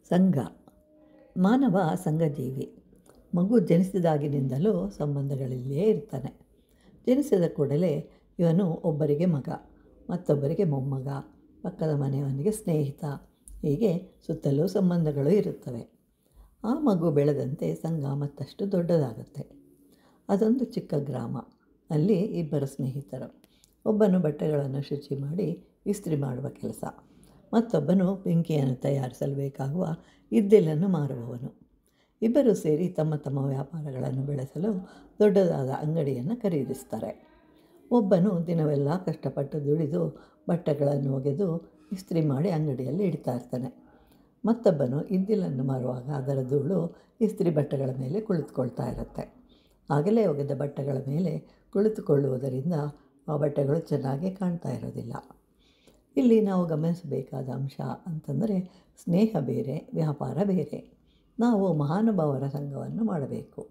ಸಂಘ. ಮಾನವ ಸಂಘಜೀವಿ. ಮಗು ಜನಿಸಿದಾಗಿನಿಂದಲೂ ಸಂಬಂಧಗಳಲ್ಲಿಯೇ ಇರ್ತಾನೆ. ಜನಿಸಿದ ಕೂಡಲೇ ಇವನು ಒಬ್ಬರಿಗೆ ಮಗ, ಮತ್ತೊಬ್ಬರಿಗೆ ಮೊಮ್ಮಗ, ಪಕ್ಕದ ಮನೆಯವನಿಗೆ ಸ್ನೇಹಿತ, ಹೀಗೆ ಸುತ್ತಲೂ ಸಂಬಂಧಗಳು ಇರುತ್ತವೆ. ಆ ಮಗು ಬೆಳೆದಂತೆ ಸಂಘ ಮತ್ತಷ್ಟು ದೊಡ್ಡದಾಗುತ್ತೆ. ಅದೊಂದು ಚಿಕ್ಕ ಗ್ರಾಮ. ಅಲ್ಲಿ ಇಬ್ಬರು ಸ್ನೇಹಿತರು. ಒಬ್ಬನು ಬಟ್ಟೆಗಳನ್ನು ಶುಚಿ ಮಾಡಿ ಇಸ್ತ್ರಿ ಮಾಡುವ ಕೆಲಸ, ಮತ್ತೊಬ್ಬನು ಬೆಂಕಿಯನ್ನು ತಯಾರಿಸಲು ಬೇಕಾಗುವ ಇದ್ದಿಲನ್ನು ಮಾರುವವನು. ಇಬ್ಬರು ಸೇರಿ ತಮ್ಮ ತಮ್ಮ ವ್ಯಾಪಾರಗಳನ್ನು ಬೆಳೆಸಲು ದೊಡ್ಡದಾದ ಅಂಗಡಿಯನ್ನು ಖರೀದಿಸ್ತಾರೆ. ಒಬ್ಬನು ದಿನವೆಲ್ಲ ಕಷ್ಟಪಟ್ಟು ದುಡಿದು ಬಟ್ಟೆಗಳನ್ನು ಒಗೆದು ಇಸ್ತ್ರಿ ಮಾಡಿ ಅಂಗಡಿಯಲ್ಲಿ ಇಡ್ತಾ ಇರ್ತಾನೆ. ಮತ್ತೊಬ್ಬನು ಇದ್ದಿಲನ್ನು ಮಾರುವಾಗ ಅದರ ಧೂಳು ಇಸ್ತ್ರಿ ಬಟ್ಟೆಗಳ ಮೇಲೆ ಕುಳಿತುಕೊಳ್ತಾ ಇರುತ್ತೆ. ಆಗಲೇ ಒಗೆದ ಬಟ್ಟೆಗಳ ಮೇಲೆ ಕುಳಿತುಕೊಳ್ಳುವುದರಿಂದ ಆ ಬಟ್ಟೆಗಳು ಚೆನ್ನಾಗಿ ಕಾಣ್ತಾ ಇರೋದಿಲ್ಲ. ಇಲ್ಲಿ ನಾವು ಗಮನಿಸಬೇಕಾದ ಅಂಶ ಅಂತಂದರೆ, ಸ್ನೇಹ ಬೇರೆ, ವ್ಯಾಪಾರ ಬೇರೆ. ನಾವು ಮಹಾನುಭಾವರ ಸಂಘವನ್ನು ಮಾಡಬೇಕು.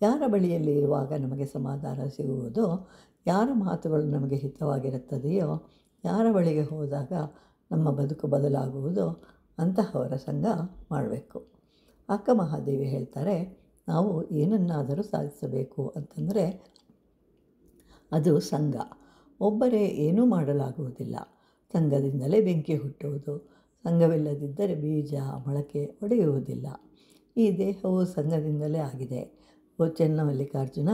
ಯಾರ ಬಳಿಯಲ್ಲಿ ಇರುವಾಗ ನಮಗೆ ಸಮಾಧಾನ ಸಿಗುವುದೋ, ಯಾರ ಮಾತುಗಳು ನಮಗೆ ಹಿತವಾಗಿರುತ್ತದೆಯೋ, ಯಾರ ಬಳಿಗೆ ಹೋದಾಗ ನಮ್ಮ ಬದುಕು ಬದಲಾಗುವುದೋ ಅಂತಹವರ ಸಂಘ ಮಾಡಬೇಕು. ಅಕ್ಕ ಮಹಾದೇವಿ ಹೇಳ್ತಾರೆ, ನಾವು ಏನನ್ನಾದರೂ ಸಾಧಿಸಬೇಕು ಅಂತಂದರೆ ಅದು ಸಂಘ. ಒಬ್ಬರೇ ಏನೂ ಮಾಡಲಾಗುವುದಿಲ್ಲ. ಸಂಘದಿಂದಲೇ ಬೆಂಕಿ ಹುಟ್ಟುವುದು. ಸಂಘವಿಲ್ಲದಿದ್ದರೆ ಬೀಜ ಮೊಳಕೆ ಒಡೆಯುವುದಿಲ್ಲ. ಈ ದೇಹವು ಸಂಘದಿಂದಲೇ ಆಗಿದೆ. ಓ ಚೆನ್ನಮಲ್ಲಿಕಾರ್ಜುನ,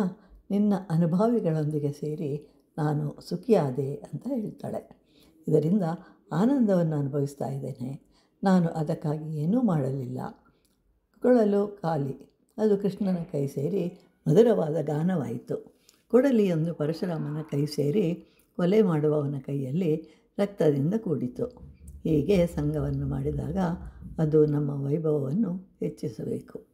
ನಿನ್ನ ಅನುಭಾವಿಗಳೊಂದಿಗೆ ಸೇರಿ ನಾನು ಸುಖಿಯಾದೆ ಅಂತ ಹೇಳ್ತಾಳೆ. ಇದರಿಂದ ಆನಂದವನ್ನು ಅನುಭವಿಸ್ತಾ ಇದ್ದೇನೆ. ನಾನು ಅದಕ್ಕಾಗಿ ಏನೂ ಮಾಡಲಿಲ್ಲ. ಕೊಳಲು ಖಾಲಿ, ಅದು ಕೃಷ್ಣನ ಕೈ ಸೇರಿ ಮಧುರವಾದ ಗಾನವಾಯಿತು. ಕೊಡಲಿಯೊಂದು ಪರಶುರಾಮನ ಕೈ ಸೇರಿ ಕೊಲೆ ಮಾಡುವವನ ಕೈಯಲ್ಲಿ ರಕ್ತದಿಂದ ಕೂಡಿತು. ಹೀಗೆ ಸಂಘವನ್ನು ಮಾಡಿದಾಗ ಅದು ನಮ್ಮ ವೈಭವವನ್ನು ಹೆಚ್ಚಿಸಬೇಕು.